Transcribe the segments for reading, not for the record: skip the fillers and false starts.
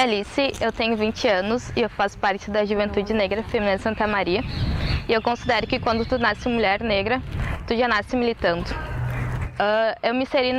é Alice, eu tenho 20 anos e eu faço parte da Juventude Negra Feminina de Santa Maria. E eu considero que quando tu nasce mulher negra, tu já nasce militando. Eu me inseri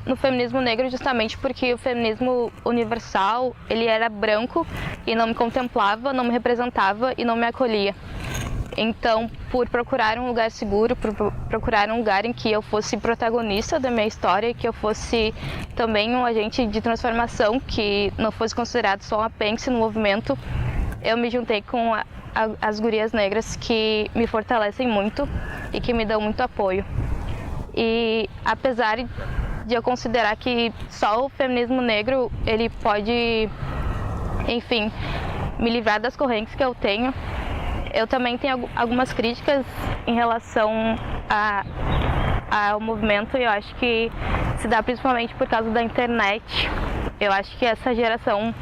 no feminismo negro justamente porque o feminismo universal, ele era branco e não me contemplava, não me representava e não me acolhia. Então, por procurar um lugar seguro, por procurar um lugar em que eu fosse protagonista da minha história, que eu fosse também um agente de transformação, que não fosse considerado só um apêndice no movimento, eu me juntei com as gurias negras que me fortalecem muito e que me dão muito apoio. E apesar de eu considerar que só o feminismo negro ele pode, enfim, me livrar das correntes que eu tenho, eu também tenho algumas críticas em relação ao movimento e eu acho que se dá principalmente por causa da internet. Eu acho que essa geração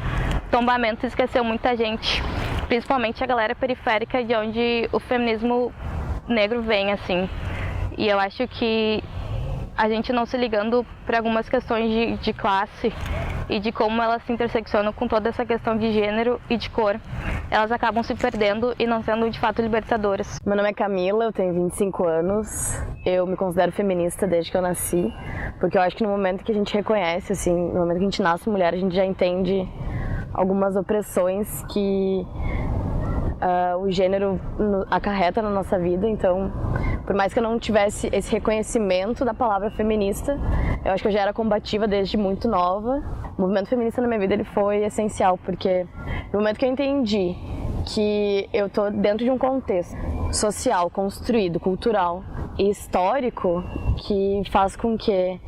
tombamento esqueceu muita gente, principalmente a galera periférica de onde o feminismo negro vem, assim. E eu acho que a gente não se ligando para algumas questões de classe e de como elas se interseccionam com toda essa questão de gênero e de cor, elas acabam se perdendo e não sendo de fato libertadoras. Meu nome é Camila, eu tenho 25 anos, eu me considero feminista desde que eu nasci, porque eu acho que no momento que a gente reconhece, assim, no momento que a gente nasce mulher, a gente já entende algumas opressões que o gênero acarreta na nossa vida. Então, por mais que eu não tivesse esse reconhecimento da palavra feminista, eu acho que eu já era combativa desde muito nova. O movimento feminista na minha vida ele foi essencial, porque no momento que eu entendi que eu tô dentro de um contexto social, construído, cultural e histórico, que faz com que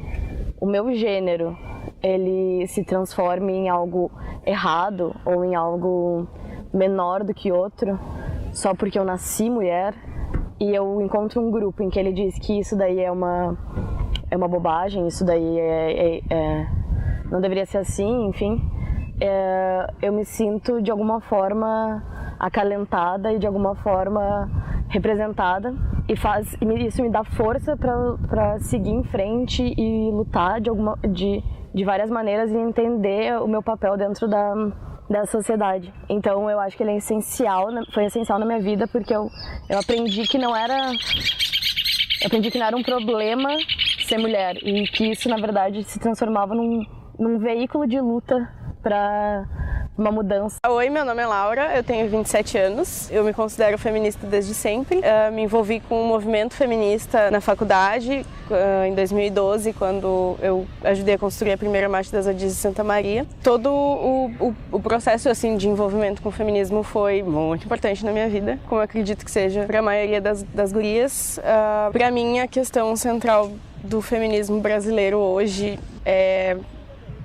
o meu gênero ele se transforme em algo errado ou em algo menor do que outro, só porque eu nasci mulher, e eu encontro um grupo em que ele diz que isso daí é uma bobagem, isso daí não deveria ser assim, enfim, eu me sinto de alguma forma acalentada e de alguma forma representada, e isso me dá força para seguir em frente e lutar de várias maneiras e entender o meu papel dentro da sociedade. Então eu acho que ele é essencial, foi essencial na minha vida, porque eu aprendi que não era um problema ser mulher, e que isso na verdade se transformava num veículo de luta para uma mudança. Oi, meu nome é Laura, eu tenho 27 anos, eu me considero feminista desde sempre. Me envolvi com o movimento feminista na faculdade em 2012, quando eu ajudei a construir a primeira marcha das Odias de Santa Maria. Todo o processo assim, de envolvimento com o feminismo foi muito importante na minha vida, como eu acredito que seja para a maioria das gurias. Para mim, a questão central do feminismo brasileiro hoje é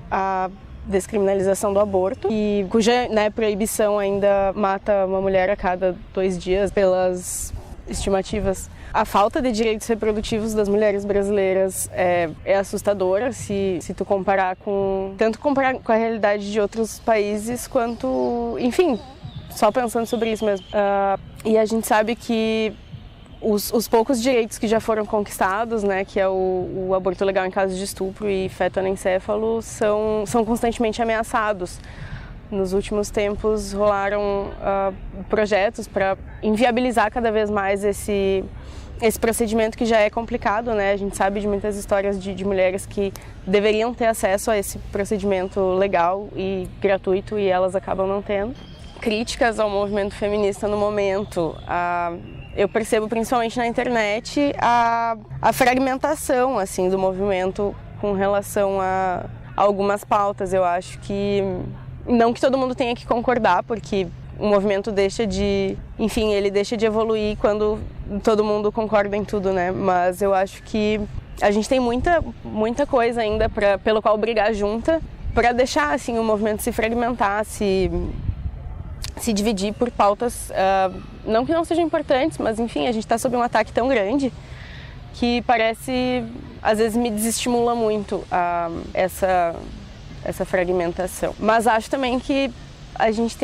a descriminalização do aborto, e cuja proibição ainda mata uma mulher a cada 2 dias pelas estimativas. A falta de direitos reprodutivos das mulheres brasileiras é assustadora se tu comparar com a realidade de outros países, quanto, enfim, só pensando sobre isso mesmo. E a gente sabe que os poucos direitos que já foram conquistados, né, que é o aborto legal em caso de estupro e feto anencéfalo, são constantemente ameaçados. Nos últimos tempos rolaram projetos para inviabilizar cada vez mais esse procedimento que já é complicado, né? A gente sabe de muitas histórias de mulheres que deveriam ter acesso a esse procedimento legal e gratuito e elas acabam não tendo. Críticas ao movimento feminista no momento, eu percebo principalmente na internet a fragmentação assim, do movimento com relação a algumas pautas. Eu acho que, não que todo mundo tenha que concordar, porque o movimento deixa de evoluir quando todo mundo concorda em tudo, né? Mas eu acho que a gente tem muita coisa ainda pelo qual brigar junta, para deixar assim, o movimento se fragmentar, se dividir por pautas, não que não sejam importantes, mas enfim, a gente está sob um ataque tão grande que parece, às vezes me desestimula muito essa fragmentação. Mas acho também que a gente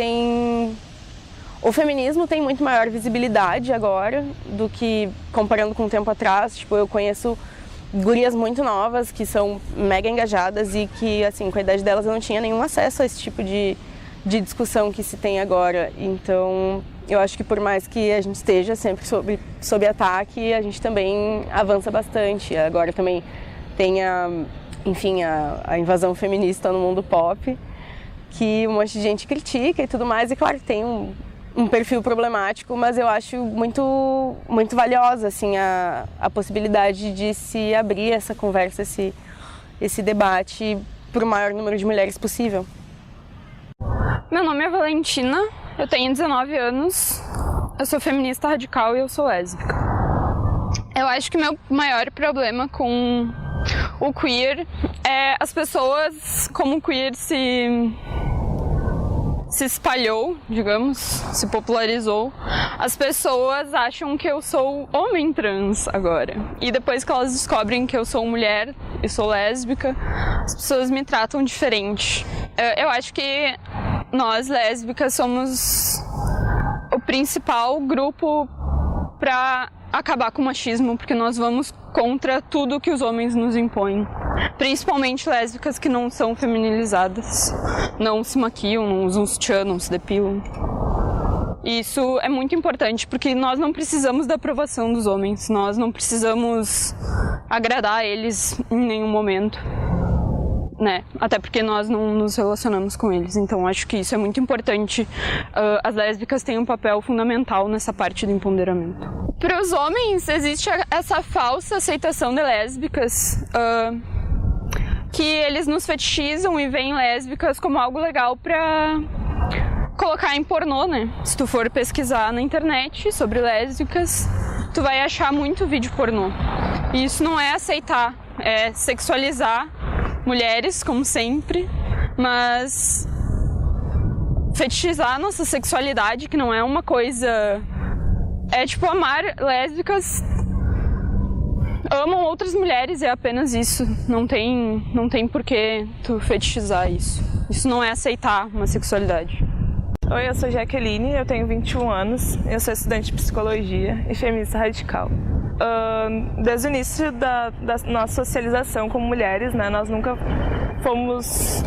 o feminismo tem muito maior visibilidade agora do que comparando com o tempo atrás. Tipo, eu conheço gurias muito novas que são mega engajadas e que, assim, com a idade delas eu não tinha nenhum acesso a esse tipo de de discussão que se tem agora. Então, eu acho que por mais que a gente esteja sempre sob ataque, a gente também avança bastante. Agora também tem a invasão feminista no mundo pop, que um monte de gente critica e tudo mais, e claro que tem um perfil problemático, mas eu acho muito, muito valiosa assim, a possibilidade de se abrir essa conversa, esse debate para o maior número de mulheres possível. Meu nome é Valentina, eu tenho 19 anos, eu sou feminista radical e eu sou lésbica. Eu acho que o meu maior problema com o queer é as pessoas, como o queer se espalhou, digamos, se popularizou, as pessoas acham que eu sou homem trans agora. E depois que elas descobrem que eu sou mulher e sou lésbica, as pessoas me tratam diferente. Eu acho que nós, lésbicas, somos o principal grupo para acabar com o machismo, porque nós vamos contra tudo que os homens nos impõem. Principalmente lésbicas que não são feminilizadas, não se maquiam, não usam sutiã, não se depilam. E isso é muito importante, porque nós não precisamos da aprovação dos homens, nós não precisamos agradar eles em nenhum momento, né? Até porque nós não nos relacionamos com eles, então acho que isso é muito importante. As lésbicas têm um papel fundamental nessa parte do empoderamento. Para os homens existe essa falsa aceitação de lésbicas, que eles nos fetichizam e veem lésbicas como algo legal para colocar em pornô, né? Se tu for pesquisar na internet sobre lésbicas, tu vai achar muito vídeo pornô. E isso não é aceitar, é sexualizar mulheres, como sempre, mas fetichizar nossa sexualidade, que não é uma coisa... É tipo amar lésbicas, amam outras mulheres, é apenas isso. Não tem por que tu fetichizar isso. Isso não é aceitar uma sexualidade. Oi, eu sou Jaqueline, eu tenho 21 anos, eu sou estudante de psicologia e feminista radical. Desde o início da nossa socialização como mulheres, né, nós nunca fomos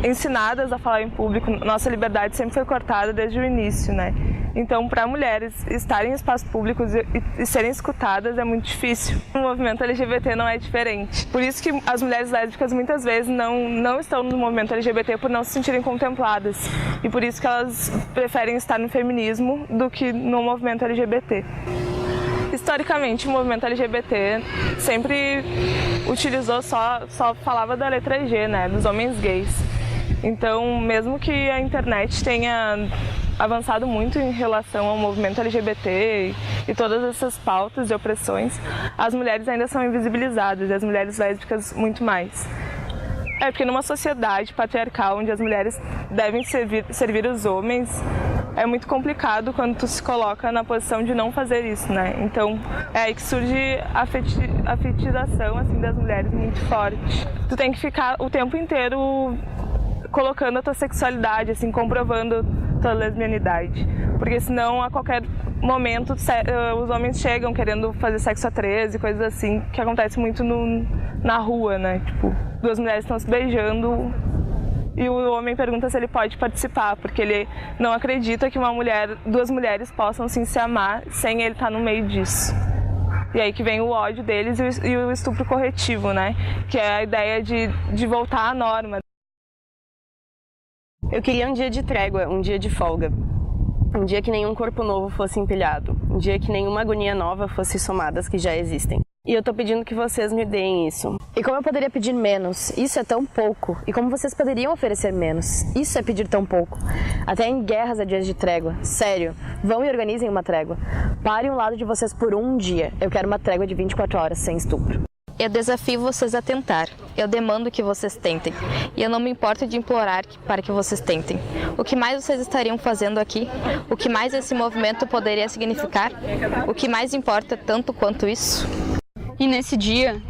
ensinadas a falar em público, nossa liberdade sempre foi cortada desde o início, né? Então, para mulheres estarem em espaços públicos e serem escutadas é muito difícil. O movimento LGBT não é diferente. Por isso que as mulheres lésbicas muitas vezes não estão no movimento LGBT por não se sentirem contempladas. E por isso que elas preferem estar no feminismo do que no movimento LGBT. Historicamente, o movimento LGBT sempre utilizou só falava da letra G, né, dos homens gays. Então, mesmo que a internet tenha avançado muito em relação ao movimento LGBT e todas essas pautas de opressões, as mulheres ainda são invisibilizadas e as mulheres lésbicas muito mais. É porque numa sociedade patriarcal onde as mulheres devem servir os homens, é muito complicado quando tu se coloca na posição de não fazer isso, né? Então é aí que surge a fetichização assim, das mulheres muito forte. Tu tem que ficar o tempo inteiro colocando a tua sexualidade, assim, comprovando tua lesbianidade. Porque senão a qualquer momento os homens chegam querendo fazer sexo a três e coisas assim, que acontece muito na rua, né? Tipo, duas mulheres estão se beijando e o homem pergunta se ele pode participar, porque ele não acredita que duas mulheres possam sim se amar sem ele estar no meio disso. E aí que vem o ódio deles e o estupro corretivo, né? Que é a ideia de voltar à norma. Eu queria um dia de trégua, um dia de folga. Um dia que nenhum corpo novo fosse empilhado. Um dia que nenhuma agonia nova fosse somada às que já existem. E eu tô pedindo que vocês me deem isso. E como eu poderia pedir menos? Isso é tão pouco. E como vocês poderiam oferecer menos? Isso é pedir tão pouco. Até em guerras há dias de trégua. Sério, vão e organizem uma trégua. Parem o lado de vocês por um dia. Eu quero uma trégua de 24 horas sem estupro. Eu desafio vocês a tentar. Eu demando que vocês tentem. E eu não me importo de implorar para que vocês tentem. O que mais vocês estariam fazendo aqui? O que mais esse movimento poderia significar? O que mais importa tanto quanto isso? E nesse dia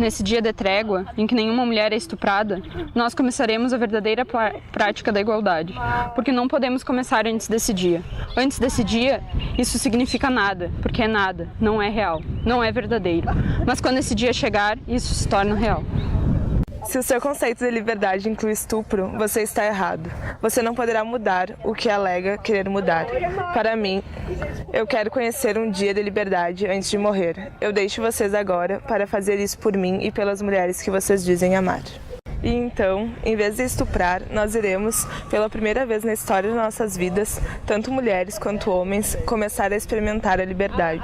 de trégua, em que nenhuma mulher é estuprada, nós começaremos a verdadeira prática da igualdade. Porque não podemos começar antes desse dia. Antes desse dia, isso significa nada, porque é nada, não é real, não é verdadeiro. Mas quando esse dia chegar, isso se torna real. Se o seu conceito de liberdade inclui estupro, você está errado. Você não poderá mudar o que alega querer mudar. Para mim, eu quero conhecer um dia de liberdade antes de morrer. Eu deixo vocês agora para fazer isso por mim e pelas mulheres que vocês dizem amar. E então, em vez de estuprar, nós iremos, pela primeira vez na história de nossas vidas, tanto mulheres quanto homens, começar a experimentar a liberdade.